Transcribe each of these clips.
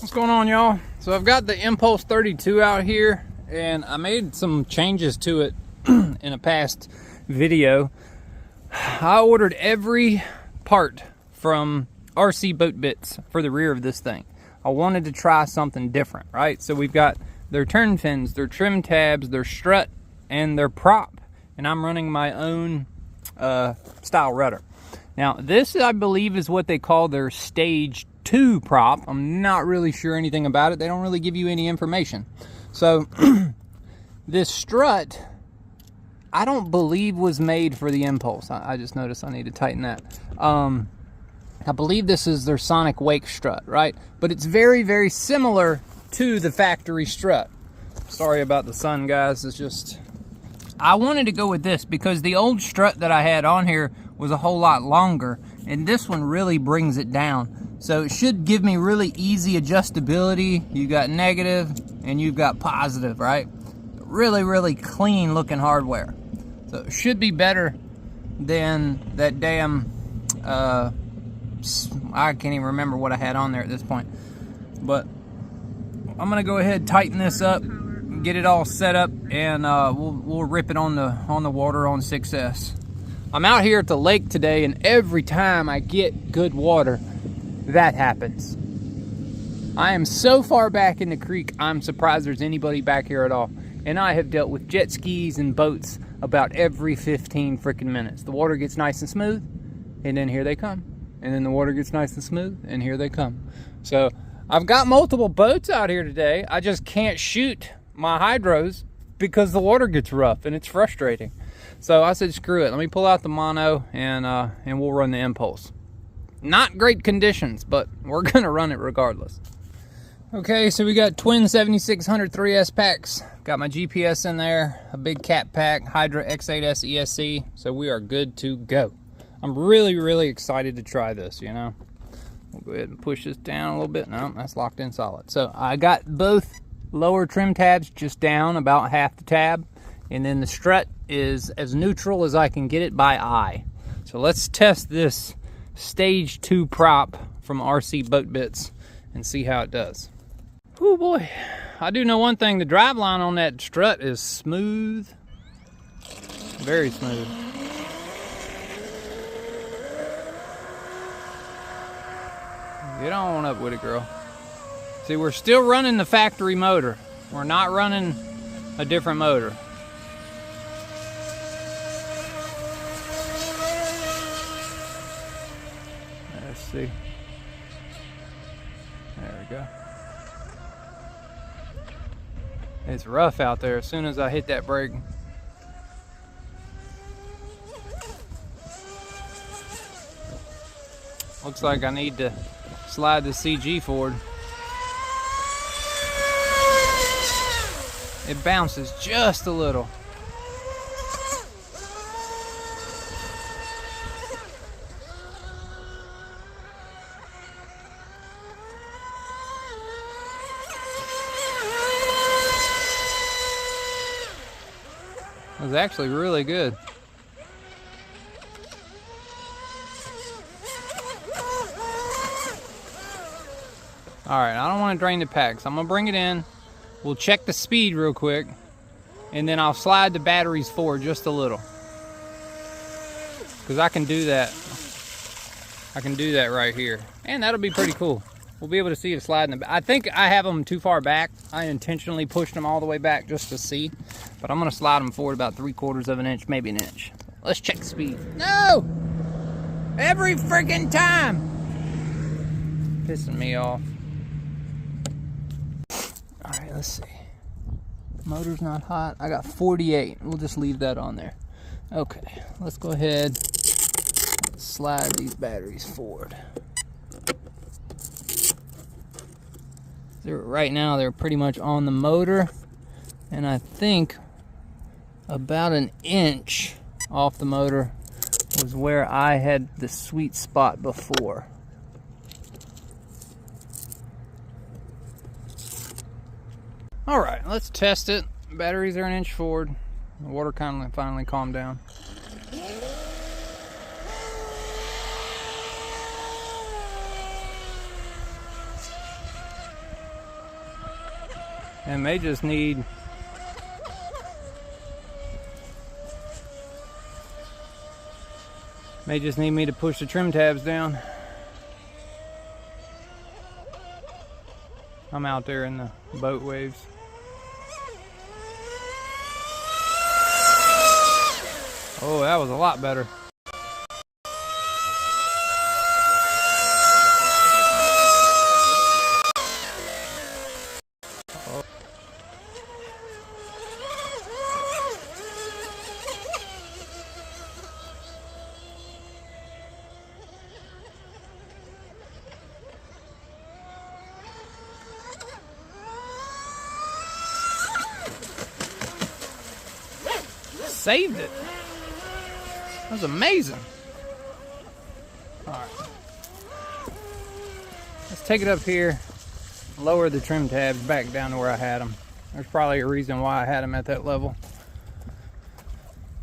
What's going on, y'all? So I've got the Impulse 32 out here, and I made some changes to it in a past video. I ordered every part from RC Boat Bitz for the rear of this thing. I wanted to try something different, right? So we've got their turn fins, their trim tabs, their strut, and their prop. And I'm running my own style rudder. Now, this, I believe, is what they call their Stage 2 prop. I'm not really sure anything about it. They don't really give you any information. So, this strut, I don't believe was made for the Impulse. I just noticed I need to tighten that. I believe this is their Sonic Wake strut, right? But it's very, very similar to the factory strut. Sorry about the sun, guys. It's just... I wanted to go with this because the old strut that I had on here was a whole lot longer, and this one really brings it down. So it should give me really easy adjustability. You got negative and you've got positive, right? Really, really clean looking hardware. So it should be better than that damn, I can't even remember what I had on there at this point. But I'm gonna go ahead and tighten this up, get it all set up, and we'll rip it on the water on 6S. I'm out here at the lake today, and every time I get good water, that happens. I am so far back in the creek, I'm surprised there's anybody back here at all. And I have dealt with jet skis and boats about every 15 freaking minutes. The water gets nice and smooth, and then here they come. And then the water gets nice and smooth, and here they come. So I've got multiple boats out here today. I just can't shoot my hydros because the water gets rough, and it's frustrating. So I said, screw it. Let me pull out the mono, and we'll run the Impulse. Not great conditions, but we're gonna run it regardless. Okay, so we got twin 7600 3S packs. Got my GPS in there, a big cat pack, Hydra X8s ESC. So we are good to go. I'm really, really excited to try this, you know. We'll go ahead and push this down a little bit. No, that's locked in solid. So I got both lower trim tabs just down about half the tab. And then the strut is as neutral as I can get it by eye. So let's test this Stage 2 prop from RC Boat Bitz and see how it does. Oh boy, I do know one thing, the drive line on that strut is smooth, very smooth. Get on up with it, girl. See, we're still running the factory motor. We're not running a different motor. Let's see. There we go. It's rough out there as soon as I hit that brake. Looks like I need to slide the CG forward. It bounces just a little. It was actually really good. Alright, I don't want to drain the packs. I'm going to bring it in. We'll check the speed real quick. And then I'll slide the batteries forward just a little. Because I can do that. I can do that right here. And that'll be pretty cool. We'll be able to see it sliding. I think I have them too far back. I intentionally pushed them all the way back just to see. But I'm going to slide them forward about 3/4 of an inch, maybe an inch. Let's check the speed. No! Every freaking time! Pissing me off. Alright, let's see. Motor's not hot. I got 48. We'll just leave that on there. Okay, let's go ahead and slide these batteries forward. Right now, they're pretty much on the motor. And I think about an inch off the motor was where I had the sweet spot before. All right, let's test it. Batteries are an inch forward. The water finally calmed down. and may just need me to push the trim tabs down. I'm out there in the boat waves. Oh, that was a lot better. Saved it. That was amazing. All right. Let's take it up here, lower the trim tabs back down to where I had them. There's probably a reason why I had them at that level.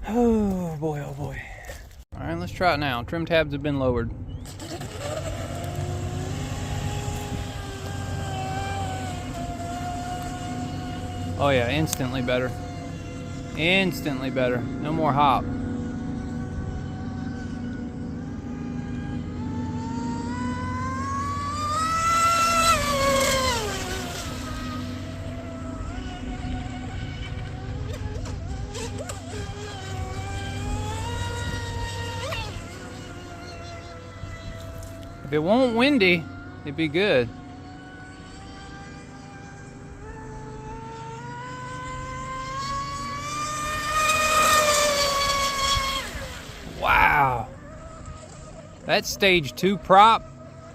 Oh boy, oh boy. All right, let's try it now. Trim tabs have been lowered. Oh yeah, instantly better. Instantly better. No more hop. If it won't windy, it'd be good. Wow. That stage 2 prop,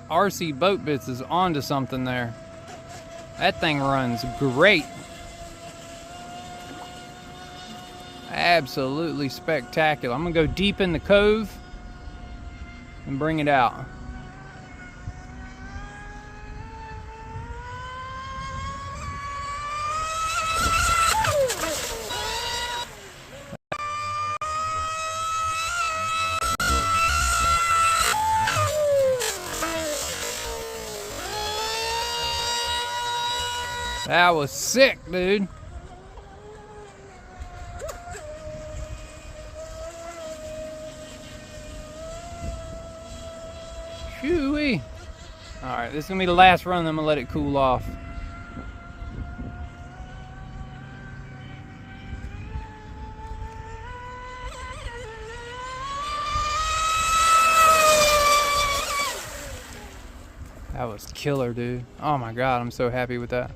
RC Boat Bitz is onto something there. That thing runs great. Absolutely spectacular. I'm gonna go deep in the cove and bring it out. That was sick, dude. Shoo-wee. All right, this is gonna be the last run, then I'm gonna let it cool off. That was killer, dude. Oh my God, I'm so happy with that.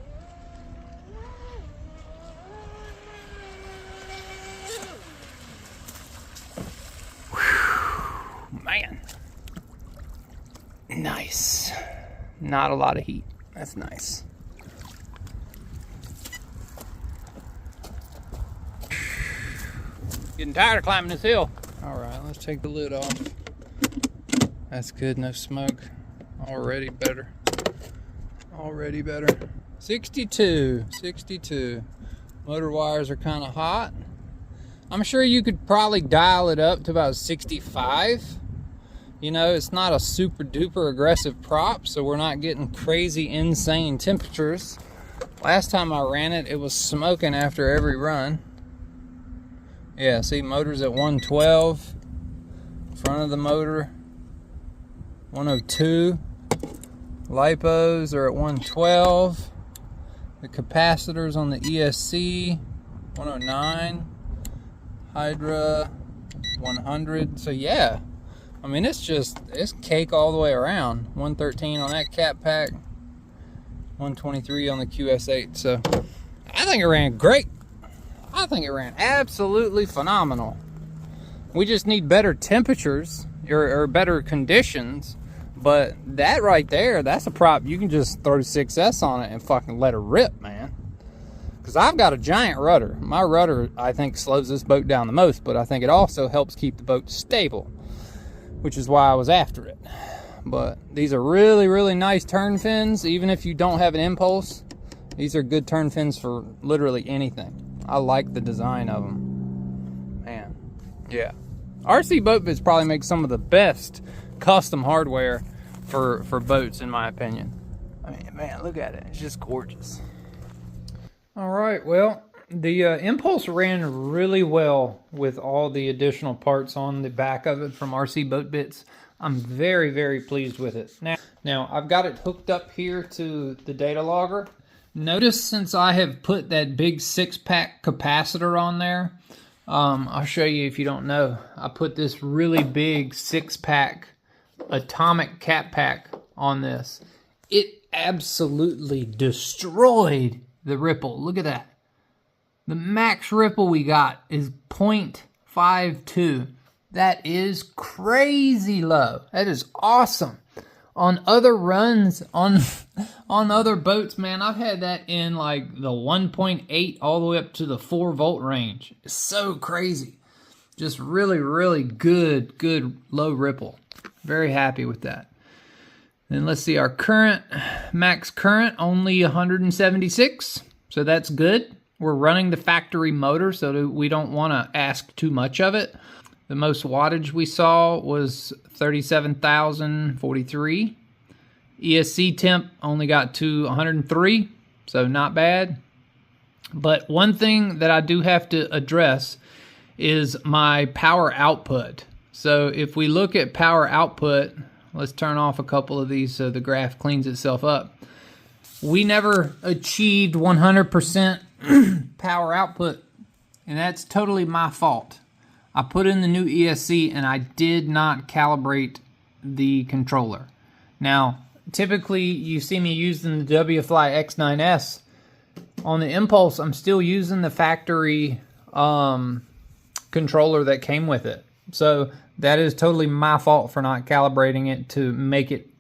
Man, nice. Not a lot of heat. That's nice. Getting tired of climbing this hill. All right, let's take the lid off. That's good, no smoke. Already better. Already better. 62, 62. Motor wires are kind of hot. I'm sure you could probably dial it up to about 65. You know, it's not a super duper aggressive prop, so we're not getting crazy insane temperatures. Last time I ran it, it was smoking after every run. Yeah, see, motor's at 112. Front of the motor, 102. Lipos are at 112. The capacitors on the ESC, 109. Hydra 100. So yeah, I mean, it's cake all the way around. 113 on that cap pack, 123 on the QS8. So I think it ran great. I think it ran absolutely phenomenal. We just need better temperatures or better conditions. But that right there, that's a prop you can just throw 6S on it and fucking let it rip, man. Because I've got a giant rudder. My rudder, I think, slows this boat down the most, but I think it also helps keep the boat stable, which is why I was after it. But these are really, really nice turn fins. Even if you don't have an Impulse, these are good turn fins for literally anything. I like the design of them. Man, yeah. RC Boat Bitz probably makes some of the best custom hardware for boats, in my opinion. I mean, man, look at it. It's just gorgeous. All right, well, the Impulse ran really well with all the additional parts on the back of it from RC Boat Bitz. I'm very, very pleased with it. Now I've got it hooked up here to the data logger. Notice since I have put that big 6-pack capacitor on there, I'll show you if you don't know. I put this really big 6-pack atomic cap pack on this. It absolutely destroyed the ripple. Look at that. The max ripple we got is 0.52. That is crazy low. That is awesome. On other runs, on other boats, man, I've had that in like the 1.8 all the way up to the 4 volt range. It's so crazy. Just really, really good low ripple. Very happy with that. And let's see, our current, max current, only 176. So that's good. We're running the factory motor, so we don't want to ask too much of it. The most wattage we saw was 37,043. ESC temp only got to 103, so not bad. But one thing that I do have to address is my power output. So if we look at power output, let's turn off a couple of these so the graph cleans itself up. We never achieved 100% power output, and that's totally my fault. I put in the new ESC and I did not calibrate the controller. Now, typically you see me using the WFly X9S. On the Impulse, I'm still using the factory controller that came with it. So that is totally my fault for not calibrating it to make it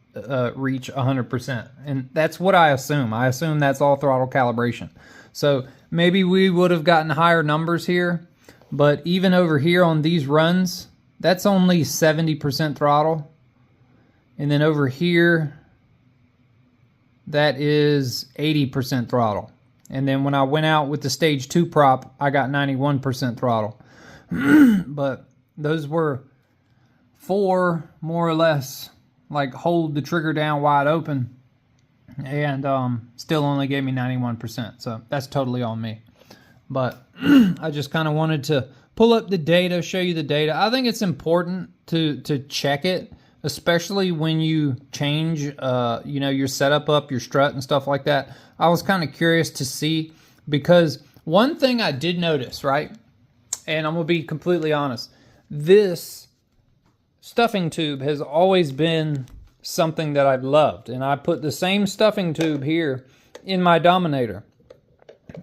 reach 100%. And that's what I assume. I assume that's all throttle calibration. So maybe we would have gotten higher numbers here, but even over here on these runs, that's only 70% throttle. And then over here, that is 80% throttle. And then when I went out with the stage 2 prop, I got 91% throttle. But those were 4 more or less, like hold the trigger down wide open, and still only gave me 91%. So that's totally on me. But I just kind of wanted to pull up the data, show you the data. I think it's important to check it, especially when you change your setup up, your strut and stuff like that. I was kind of curious to see, because one thing I did notice, right, and I'm gonna be completely honest, this stuffing tube has always been something that I've loved, and I put the same stuffing tube here in my Dominator.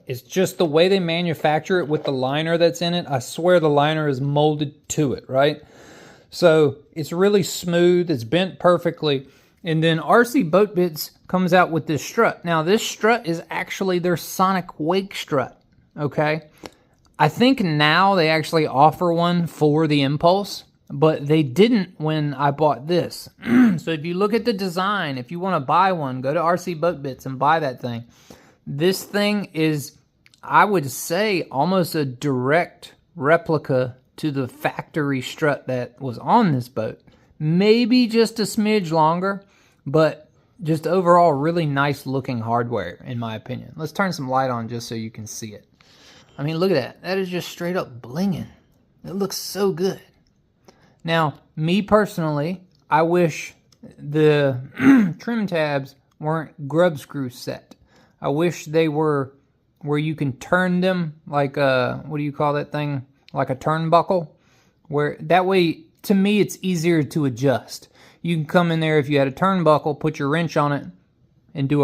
It's just the way they manufacture it with the liner that's in it. I swear the liner is molded to it, right? So it's really smooth, it's bent perfectly. And then RC Boat Bitz comes out with this strut. Now this strut is actually their Sonic Wake strut, okay? I think now they actually offer one for the Impulse, but they didn't when I bought this. So if you look at the design, if you want to buy one, go to RC Boat Bitz and buy that thing. This thing is, I would say, almost a direct replica to the factory strut that was on this boat. Maybe just a smidge longer, but just overall really nice looking hardware in my opinion. Let's turn some light on just so you can see it. I mean, look at that. That is just straight up blinging. It looks so good. Now, me personally, I wish the trim tabs weren't grub screw set. I wish they were where you can turn them like a, what do you call that thing? Like a turnbuckle. Where that way, to me, it's easier to adjust. You can come in there if you had a turnbuckle, put your wrench on it, and do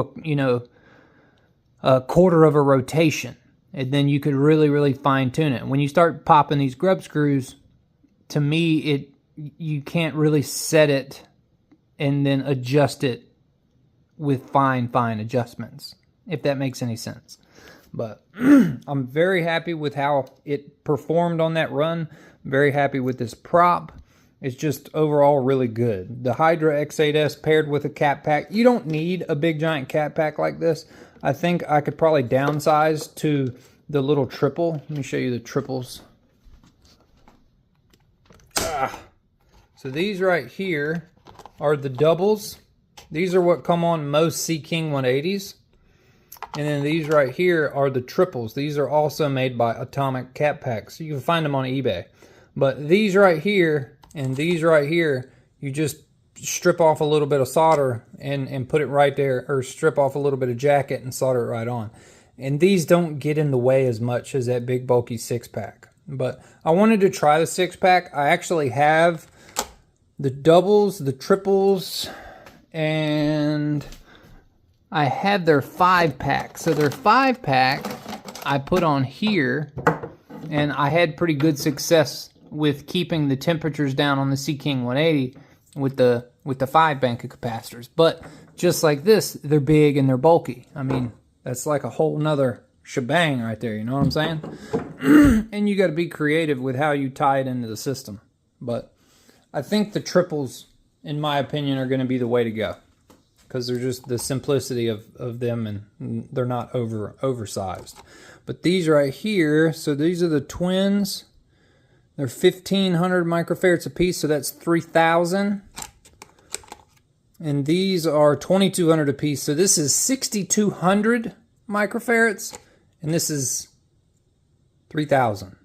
a quarter of a rotation. And then you could really, really fine tune it. When you start popping these grub screws, to me, you can't really set it and then adjust it with fine adjustments, if that makes any sense. But I'm very happy with how it performed on that run. I'm very happy with this prop. It's just overall really good. The Hydra X8s paired with a cap pack. You don't need a big giant cap pack like this. I think I could probably downsize to the little triple. Let me show you the triples. So these right here are the doubles. These are what come on most Sea King 180s. And then these right here are the triples. These are also made by Atomic Cap Packs. You can find them on eBay. But these right here and these right here, you just strip off a little bit of solder and put it right there, or strip off a little bit of jacket and solder it right on. And these don't get in the way as much as that big bulky 6-pack. But I wanted to try the 6-pack. I actually have the doubles, the triples, and I had their 5-pack. So their 5-pack I put on here, and I had pretty good success with keeping the temperatures down on the Sea King 180 with the 5-bank of capacitors. But just like this, they're big and they're bulky. I mean, that's like a whole nother shebang right there, you know what I'm saying? And you got to be creative with how you tie it into the system. But I think the triples, in my opinion, are going to be the way to go, because they're just the simplicity of them, and they're not oversized. But these right here, so these are the twins. They're 1,500 microfarads a piece, so that's 3,000. And these are 2,200 a piece, so this is 6,200 microfarads, and this is 3,000.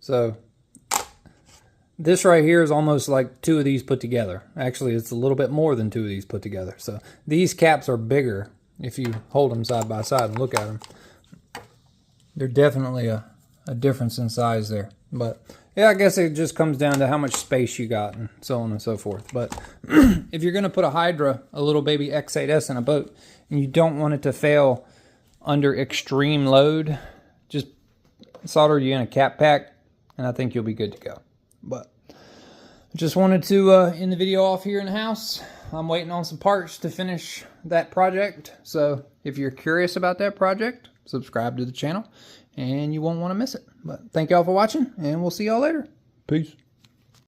So this right here is almost like 2 of these put together. Actually, it's a little bit more than 2 of these put together. So these caps are bigger if you hold them side by side and look at them. There's definitely a difference in size there. But yeah, I guess it just comes down to how much space you got and so on and so forth. But if you're going to put a Hydra, a little baby X8s in a boat, and you don't want it to fail under extreme load, just solder you in a cap pack, and I think you'll be good to go. But I just wanted to end the video off here in the house. I'm waiting on some parts to finish that project. So if you're curious about that project, subscribe to the channel and you won't want to miss it. But thank y'all for watching, and we'll see y'all later. Peace.